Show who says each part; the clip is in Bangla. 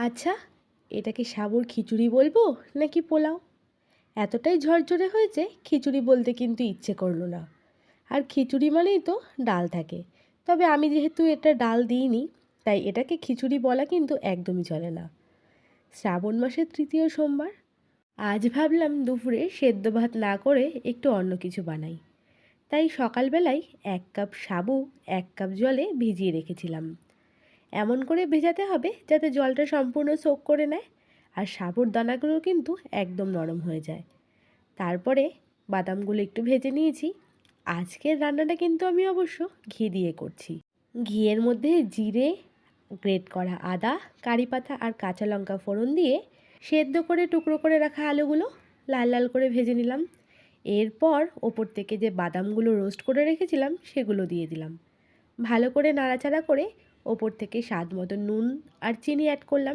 Speaker 1: আচ্ছা, এটা কি সাবুর খিচুড়ি বলবো নাকি পোলাও? এতটাই ঝরঝরে হয়েছে খিচুড়ি বলতে কিন্তু ইচ্ছে করলো না। আর খিচুড়ি মানেই তো ডাল থাকে। তবে আমি যেহেতু এটা ডাল দিইনি, তাই এটাকে খিচুড়ি বলা কিন্তু একদমই চলে না। শ্রাবণ মাসের তৃতীয় সোমবার। আজ ভাবলাম দুপুরে সেদ্ধ ভাত না করে একটু অন্য কিছু বানাই। তাই সকালবেলায় 1 কাপ সাবু 1 কাপ জলে ভিজিয়ে রেখেছিলাম। এমন করে ভেজাতে হবে যাতে জলটা সম্পূর্ণ সোক করে নেয়, আর সাবুর দানাগুলো কিন্তু একদম নরম হয়ে যায়। তারপরে বাদামগুলো একটু ভেজে নিয়েছি। আজকের রান্নাটা কিন্তু আমি অবশ্য ঘি দিয়ে করছি। ঘিয়ের মধ্যে জিরে, গ্রেট করা আদা, কারি পাতা আর কাঁচা লঙ্কা ফোড়ন দিয়ে সেদ্ধ করে টুকরো করে রাখা আলুগুলো লাল লাল করে ভেজে নিলাম। এরপর ওপর থেকে যে বাদামগুলো রোস্ট করে রেখেছিলাম সেগুলো দিয়ে দিলাম। ভালো করে নাড়াচাড়া করে ওপর থেকে স্বাদ মতো নুন আর চিনি অ্যাড করলাম।